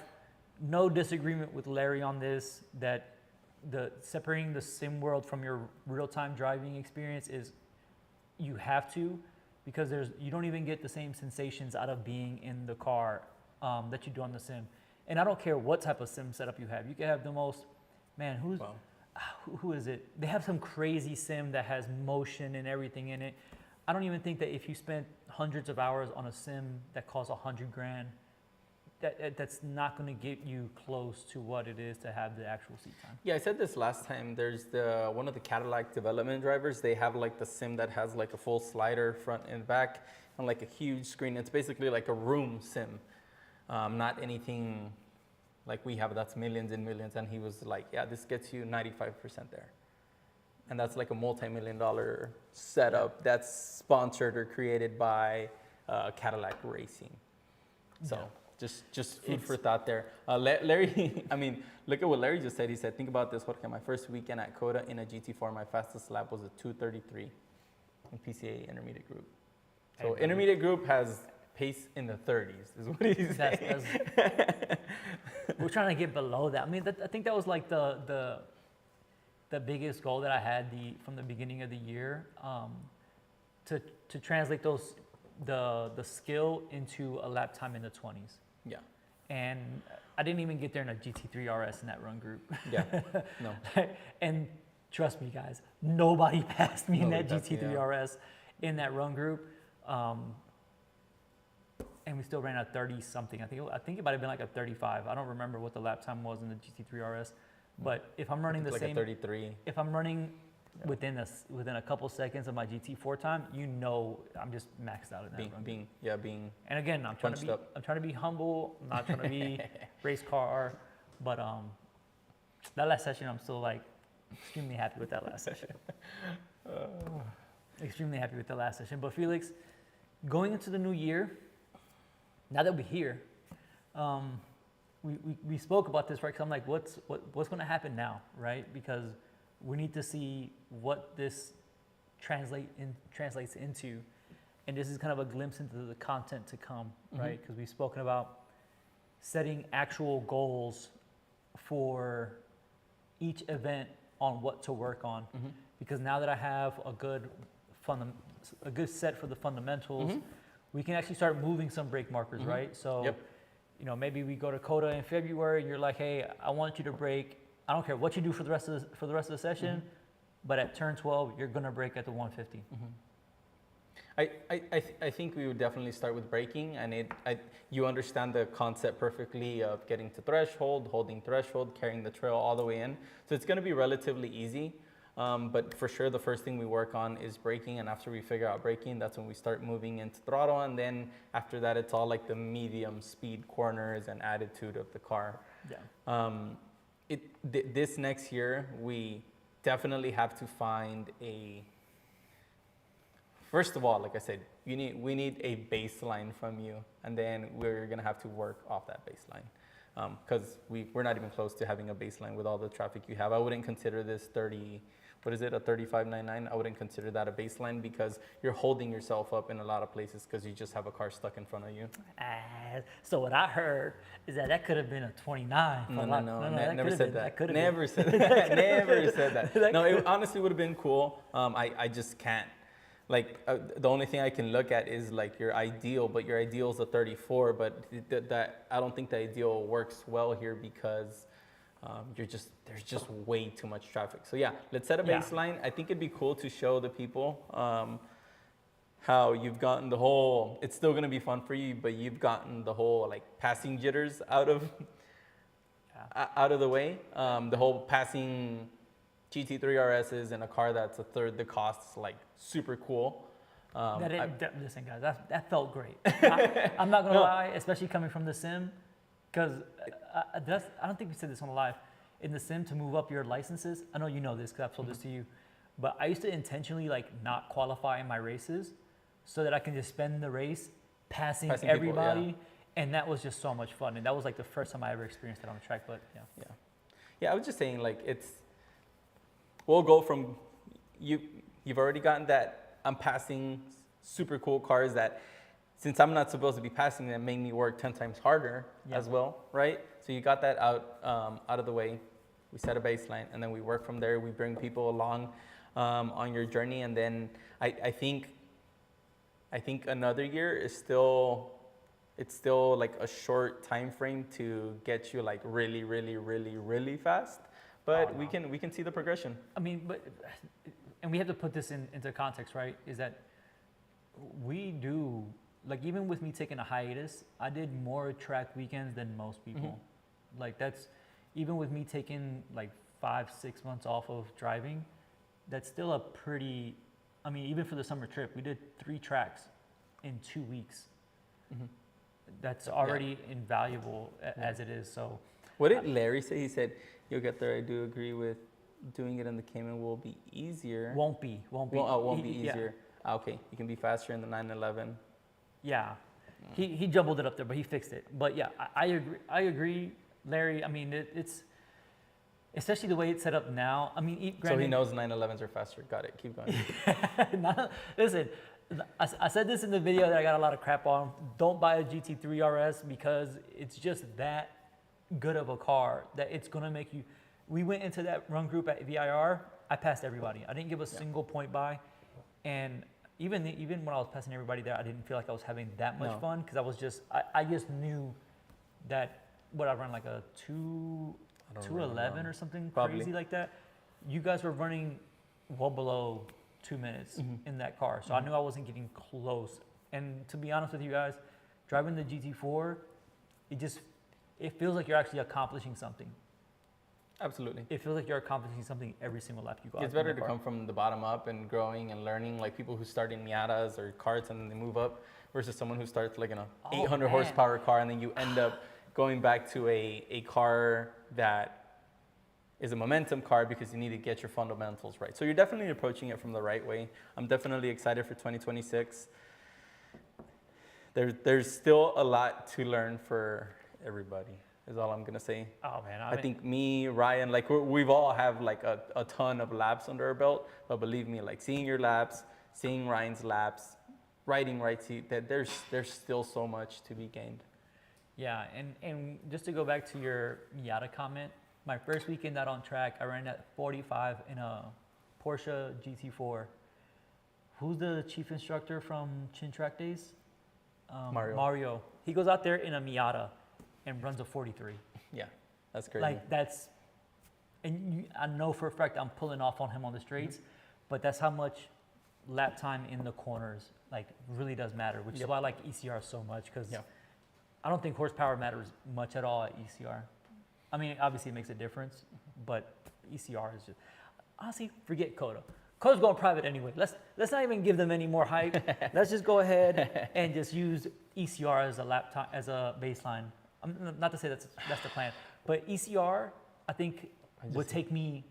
no disagreement with Larry on this, that separating the sim world from your real-time driving experience is you have to, because you don't even get the same sensations out of being in the car that you do on the sim. And I don't care what type of sim setup you have. You can have the most, man, who is it? They have some crazy sim that has motion and everything in it. I don't even think that if you spent hundreds of hours on a sim that costs $100,000, that's not going to get you close to what it is to have the actual seat time. Yeah, I said this last time. There's one of the Cadillac development drivers. They have like the sim that has like a full slider front and back and like a huge screen. It's basically like a room sim, not anything like we have that's millions and millions. And he was like, yeah, this gets you 95% there. And that's like a multi-million-dollar setup that's sponsored or created by Cadillac Racing. So. Yeah. Just food for thought there. Larry, I mean, look at what Larry just said. He said, think about this, Jorge. My first weekend at COTA in a GT4, my fastest lap was a 2:33 in PCA intermediate group. So intermediate group has pace in the 30s, is what he's saying. We're trying to get below that. I mean, I think that was like the biggest goal that I had from the beginning of the year, to translate the skill into a lap time in the 20s. Yeah. And I didn't even get there in a GT3 RS in that run group. Yeah, no. And trust me, guys, nobody passed me in that GT3 RS in that run group. And we still ran a 30-something. I think it might have been like a 35. I don't remember what the lap time was in the GT3 RS. But if I'm running the like same... a 33. If I'm running within a couple seconds of my GT4 time, you know I'm just maxed out in that run. Being. And again, I'm trying to be humble. I'm not trying to be race car, but that last session, I'm still like extremely happy with that last session. Extremely happy with the last session. But Felix, going into the new year, now that we're here, we spoke about this, right? Because I'm like, what's going to happen now, right? Because we need to see what this translates into. And this is kind of a glimpse into the content to come, right? Because we've spoken about setting actual goals for each event on what to work on. Because now that I have a good set for the fundamentals, we can actually start moving some break markers, right? So, you know, maybe we go to COTA in February and you're like, hey, I want you to break. I don't care what you do for the rest of the session, but at turn 12, you're gonna break at the 150. I think we would definitely start with braking, and you understand the concept perfectly of getting to threshold, holding threshold, carrying the trail all the way in. So it's going to be relatively easy, but for sure the first thing we work on is braking, and after we figure out braking, that's when we start moving into throttle, and then after that it's all like the medium speed corners and attitude of the car. Yeah. This next year we definitely have to find a. First of all, like I said, we need a baseline from you, and then we're gonna have to work off that baseline, because we're not even close to having a baseline with all the traffic you have. I wouldn't consider this a 3599. I wouldn't consider that a baseline because you're holding yourself up in a lot of places because you just have a car stuck in front of you. So what I heard is that could have been a 29. No, never said that. Never said that. Never said that. No, it honestly would have been cool. I just can't. Like the only thing I can look at is like your ideal, but your ideal is a 34. But that I don't think the ideal works well here because there's just way too much traffic. So yeah, let's set a baseline. I think it'd be cool to show the people how you've gotten the whole. It's still gonna be fun for you, but you've gotten the whole like passing jitters out of the way. The whole passing GT3 RSs in a car that's a third the cost is like super cool. Listen, guys, that felt great. I'm not gonna lie, especially coming from the sim, because I don't think we said this on the live. In the sim, to move up your licenses, I know you know this because I've told this to you, but I used to intentionally like not qualify in my races so that I can just spend the race passing everybody, people, and that was just so much fun. And that was like the first time I ever experienced it on the track. But yeah. I was just saying like we'll go from you've already gotten that I'm passing super cool cars that since I'm not supposed to be passing them make me work 10 times harder as well, right? So you got that out of the way. We set a baseline and then we work from there. We bring people along on your journey, and then I think another year is still like a short time frame to get you like really, really, really, really fast. But we can see the progression. I mean, and we have to put this into context, right? Is that we do, like even with me taking a hiatus, I did more track weekends than most people. Like that's, even with me taking like 5-6 months off of driving, that's still a pretty, I mean, even for the summer trip, we did 3 tracks in 2 weeks. That's already invaluable as it is, so. What did Larry say? He said, you'll get there. I do agree with doing it in the Cayman will be easier. Won't be. Won't be easier. Yeah. Okay, you can be faster in the 911. Yeah, he jumbled it up there, but he fixed it. But yeah, I agree, Larry. I mean, it's especially the way it's set up now. I mean, so he knows 911s are faster. Got it. Keep going. Listen, I said this in the video that I got a lot of crap on. Don't buy a GT3 RS because it's just that good of a car that it's gonna make you. We went into that run group at VIR. I passed everybody. I didn't give a single point by, and even when I was passing everybody there, I didn't feel like I was having that much fun because I was just I just knew that what I run like a 211 or something crazy like that. You guys were running well below 2 minutes in that car, so I knew I wasn't getting close. And to be honest with you guys, driving the GT4, it feels like you're actually accomplishing something. Absolutely. It feels like you're accomplishing something every single lap you go. It's better to come from the bottom up and growing and learning, like people who start in Miatas or karts and then they move up, versus someone who starts like in a 800 horsepower car and then you end up going back to a car that is a momentum car because you need to get your fundamentals right. So you're definitely approaching it from the right way. I'm definitely excited for 2026. There's still a lot to learn for everybody. is all I'm gonna say. Oh man, I think me, Ryan, like we've all have like a ton of laps under our belt, but believe me, like seeing your laps, seeing Ryan's laps, riding right seat, that there's still so much to be gained. yeah, and just to go back to your Miata comment, my first weekend out on track, I ran at 45 in a Porsche GT4. Who's the chief instructor from Chin Track Days? Mario. Mario. He goes out there in a Miata and runs a 43. Yeah, that's crazy. Like that's, and I know for a fact I'm pulling off on him on the straights, but that's how much lap time in the corners like really does matter, which is why I like ECR so much, because I don't think horsepower matters much at all at ECR. I mean, obviously it makes a difference, but ECR is just, honestly, forget Coda. Coda's going private anyway. Let's not even give them any more hype. Let's just go ahead and just use ECR as a lap time, as a baseline. Not to say that's the plan, but ECR I think would take me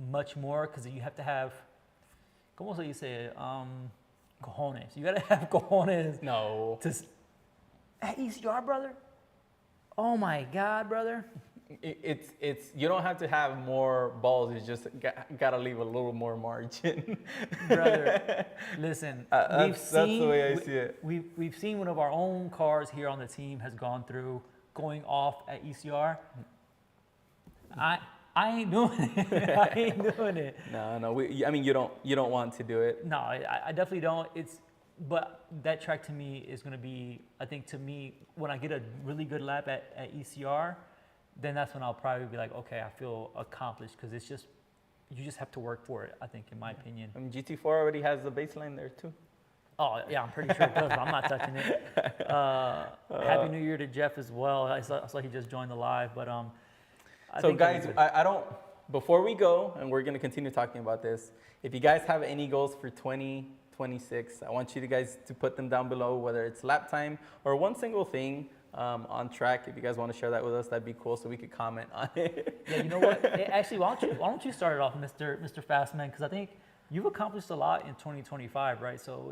much more, because you have to have, como se dice, cojones. You gotta have cojones. No. At ECR, brother. Oh my God, brother. It's you don't have to have more balls. You just gotta leave a little more margin. Brother, listen. That's the way I see it. We've seen one of our own cars here on the team has gone through going off at ECR. I ain't doing it. I ain't doing it. No. I mean, you don't want to do it. No, I definitely don't. But that track to me is going to be, I think to me, when I get a really good lap at ECR, then that's when I'll probably be like, okay, I feel accomplished, because it's just, you just have to work for it, I think, in my opinion. I mean, GT4 already has the baseline there too. Oh, yeah, I'm pretty sure it does, but I'm not touching it. Happy New Year to Jeff as well. I saw he just joined the live, but So guys, I don't, before we go, and we're going to continue talking about this, if you guys have any goals for 2026, I want you guys to put them down below, whether it's lap time or one single thing on track. If you guys want to share that with us, that'd be cool, so we could comment on it. Yeah, you know what? Actually, why don't you start it off, Mr. Fastman? Because I think you've accomplished a lot in 2025, right? So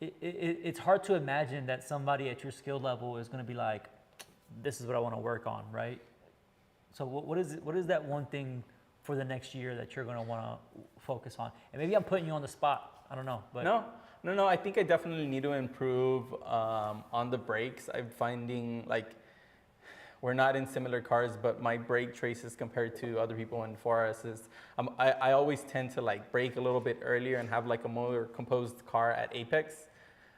it's hard to imagine that somebody at your skill level is going to be like, this is what I want to work on, right? So what is that one thing for the next year that you're going to want to focus on? And maybe I'm putting you on the spot. I don't know. But No. I think I definitely need to improve on the brakes. I'm finding like we're not in similar cars, but my brake traces compared to other people in 4RS is I always tend to like brake a little bit earlier and have like a more composed car at apex.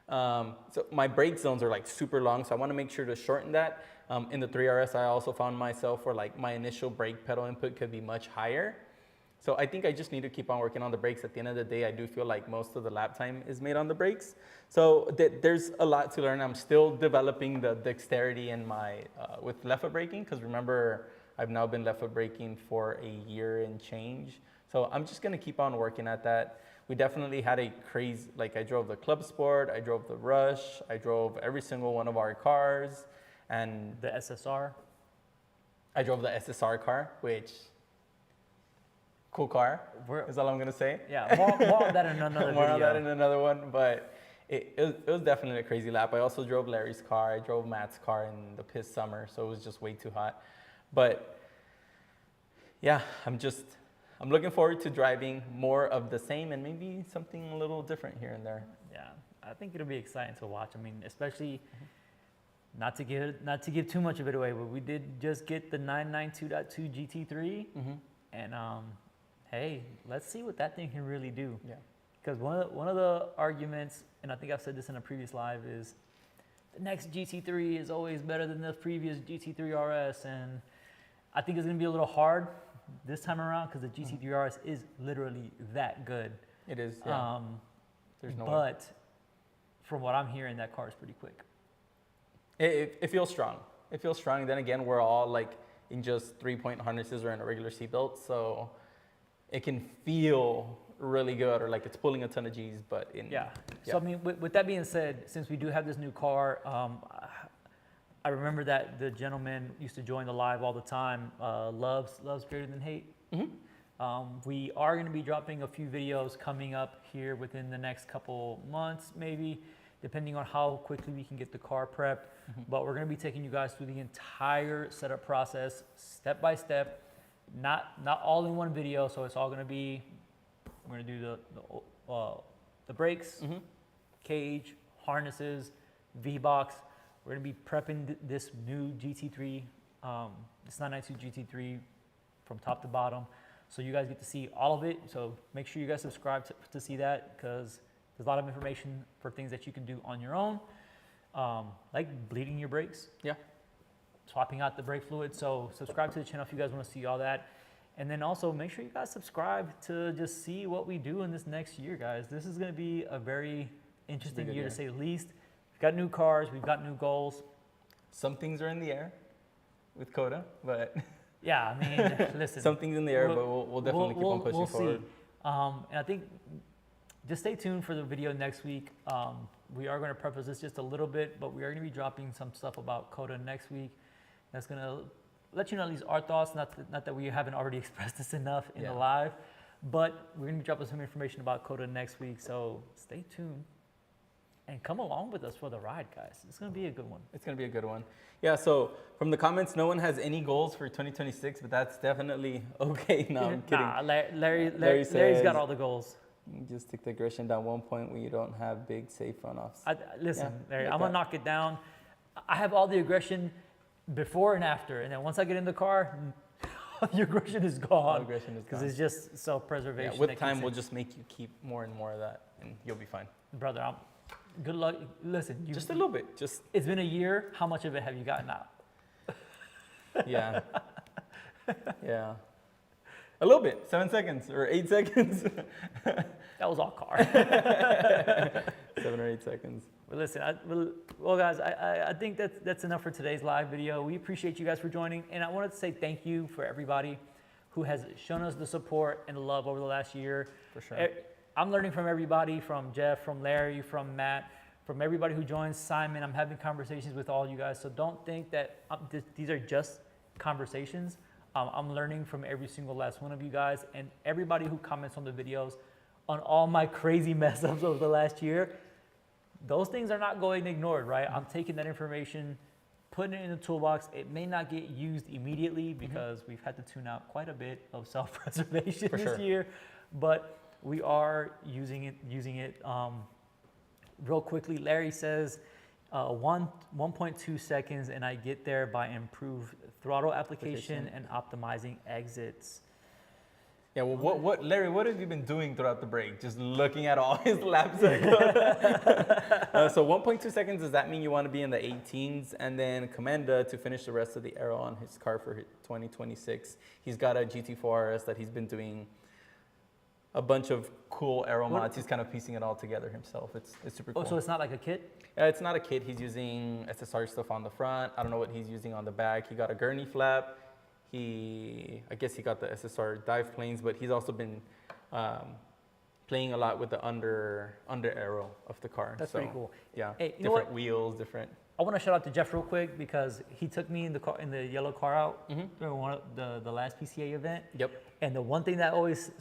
So my brake zones are like super long, so I want to make sure to shorten that. In the 3RS, I also found myself where like my initial brake pedal input could be much higher. So I think I just need to keep on working on the brakes. At the end of the day, I do feel like most of the lap time is made on the brakes. So there's a lot to learn. I'm still developing the dexterity in my with left foot braking, because remember, I've now been left foot braking for a year and change. So I'm just gonna keep on working at that. We definitely had a crazy, like I drove the Club Sport, I drove the Rush, I drove every single one of our cars, and the SSR. I drove the SSR car, which cool car is all I'm gonna say. Yeah, more on that in another More video. on that in another one, but it was definitely a crazy lap. I also drove Larry's car, I drove Matt's car in the piss summer, so it was just way too hot. But yeah, I'm looking forward to driving more of the same and maybe something a little different here and there. Yeah, I think it'll be exciting to watch. I mean, especially not to give too much of it away, but we did just get the 992.2 GT3, and hey, let's see what that thing can really do. Yeah. Because one of the arguments, and I think I've said this in a previous live, is the next GT3 is always better than the previous GT3 RS, and I think it's going to be a little hard this time around, because the GT3 RS is literally that good. It is. Yeah. There's no way. But from what I'm hearing, that car is pretty quick. It feels strong. It feels strong. Then again, we're all like in just 3-point harnesses or in a regular seatbelt, so it can feel really good, or like it's pulling a ton of G's, but yeah. So I mean, with that being said, since we do have this new car, I remember that the gentleman used to join the live all the time. Loves greater than hate. We are going to be dropping a few videos coming up here within the next couple months, maybe, depending on how quickly we can get the car prepped. But we're going to be taking you guys through the entire setup process, step by step, not all in one video. So it's all going to be, we're going to do the brakes, cage, harnesses, V-box. We're going to be prepping this new GT3, this 992 GT3 from top to bottom. So you guys get to see all of it. So make sure you guys subscribe to see that, because there's a lot of information for things that you can do on your own, like bleeding your brakes. Yeah. Swapping out the brake fluid. So subscribe to the channel if you guys want to see all that. And then also make sure you guys subscribe to just see what we do in this next year, guys. This is going to be a very interesting year, to say the least. We've got new cars, we've got new goals. Some things are in the air with Coda, but Yeah, I mean, listen. some things in the air, but we'll definitely keep on pushing forward. And I think just stay tuned for the video next week. We are going to preface this just a little bit, but we are going to be dropping some stuff about Coda next week. That's going to let you know at least our thoughts, not that we haven't already expressed this enough in the live, but we're going to be dropping some information about Coda next week. So stay tuned and come along with us for the ride, guys. It's going to be a good one. It's going to be a good one. Yeah, so from the comments, no one has any goals for 2026, but that's definitely okay. No, I'm kidding. Nah, Larry's says, got all the goals. just take the aggression down 1 point when you don't have big, safe runoffs. Listen, Yeah, Larry, like I'm going to that. knock it down. I have all the aggression before and after. And then once I get in the car, the aggression is No gone. aggression is Because gone. it's just self-preservation. Yeah, with that time, kicks we'll in. just make you keep more and more of that, and you'll be fine. Brother, good luck. Listen, Just a little bit. Just, it's been a year. How much of it have you gotten out? yeah. Yeah. A little bit. 7 seconds or 8 seconds. That was all car. 7 or 8 seconds. But listen, well, guys, I think that's enough for today's live video. We appreciate you guys for joining. And I wanted to say thank you for everybody who has shown us the support and the love over the last year. For sure. I'm learning from everybody, from Jeff, from Larry, from Matt, from everybody who joins, Simon. I'm having conversations with all you guys. So don't think that these are just conversations. I'm learning from every single last one of you guys, and everybody who comments on the videos on all my crazy mess ups over the last year. Those things are not going ignored, right? I'm taking that information, putting it in the toolbox. It may not get used immediately because we've had to tune out quite a bit of self-preservation For this sure. year, but we are using it real quickly. Larry says 1.2 seconds, and I get there by improved throttle application and optimizing exits. Yeah, well, Larry, what have you been doing throughout the break? Just looking at all his laps. So 1.2 seconds, does that mean you want to be in the 18s? And then Comenda to finish the rest of the aero on his car for 2026. He's got a GT4 RS that he's been doing a bunch of cool aero mods. He's kind of piecing it all together himself. It's super cool. Oh, so it's not like a kit? It's not a kit. He's using SSR stuff on the front. I don't know what he's using on the back. He got a gurney flap. I guess he got the SSR dive planes, but he's also been playing a lot with the under aero of the car. That's pretty cool. Yeah, Hey, you know different what? wheels, different. I want to shout out to Jeff real quick because he took me in the yellow car out during one of the last PCA event. Yep. And the one thing that always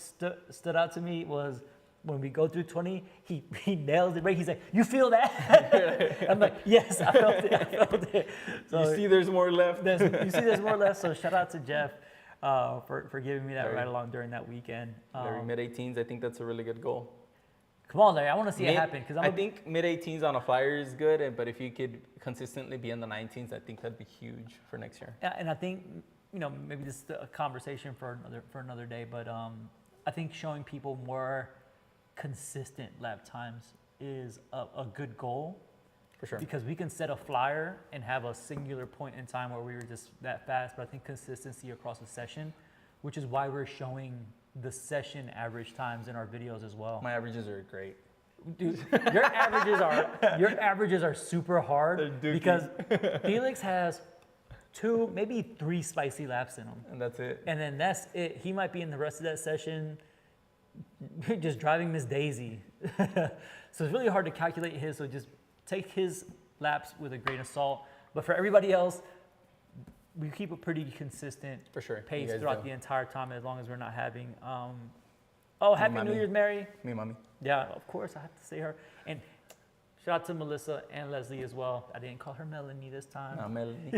stood out to me was when we go through 20, he nails it right. He's like, "You feel that?" I'm like, "Yes, I felt it. I felt it." So You see, there's more left. there's more left. So shout out to Jeff for giving me that Larry. ride along during that weekend. Larry, mid-18s, I think that's a really good goal. Come on, Larry, I want to see it happen because I think mid-18s on a flyer is good, but if you could consistently be in the 19s, I think that'd be huge for next year. Yeah, and I think, maybe this is a conversation for another day, but I think showing people more consistent lap times is a good goal. For sure. Because we can set a flyer and have a singular point in time where we were just that fast, but I think consistency across a session, which is why we're showing the session average times in our videos as well. My averages are great. Dude, your averages are super hard They're dookie. because Felix has 2, maybe 3 spicy laps in him. And that's it. And then that's it. He might be in the rest of that session just driving Miss Daisy. So it's really hard to calculate his, so just take his laps with a grain of salt. But for everybody else, we keep a pretty consistent For sure. pace You guys throughout do. the entire time as long as we're not having Happy New mommy. Year's, Mary. Me, mommy. Yeah, of course, I have to say her. And Shout out to Melissa and Leslie as well. I didn't call her Melanie this time. No, Melanie.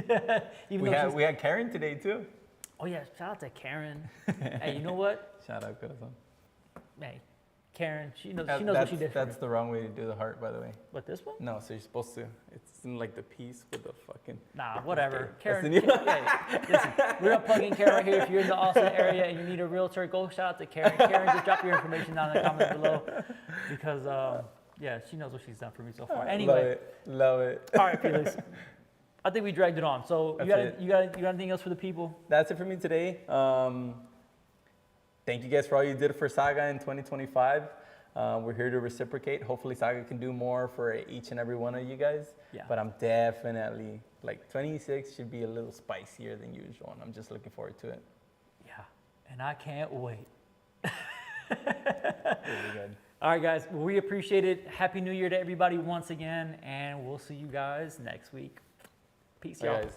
Even we though had she's- we had Karen today too. Oh yeah, shout out to Karen. Hey, you know what? Shout out, corazón. Hey, Karen, she knows what she did for That's me. the wrong way to do the heart, by the way. What, this one? No, so you're supposed to. It's in like the piece with the fucking. Nah, whatever. Okay, Karen, that's the new- hey, listen, we're not plugging Karen right here. If you're in the Austin area and you need a realtor, go shout out to Karen. Karen, just drop your information down in the comments below because, yeah, she knows what she's done for me so far. Anyway, Love it. all right, Felix. I think we dragged it on. So you That's got anything else for the people? That's it for me today. Thank you guys for all you did for Saga in 2025. We're here to reciprocate. Hopefully Saga can do more for each and every one of you guys. Yeah. But I'm definitely, like 26 should be a little spicier than usual. And I'm just looking forward to it. Yeah, and I can't wait. Really good. All right, guys. Well, we appreciate it. Happy New Year to everybody once again, and we'll see you guys next week. Peace, Bye, y'all. guys.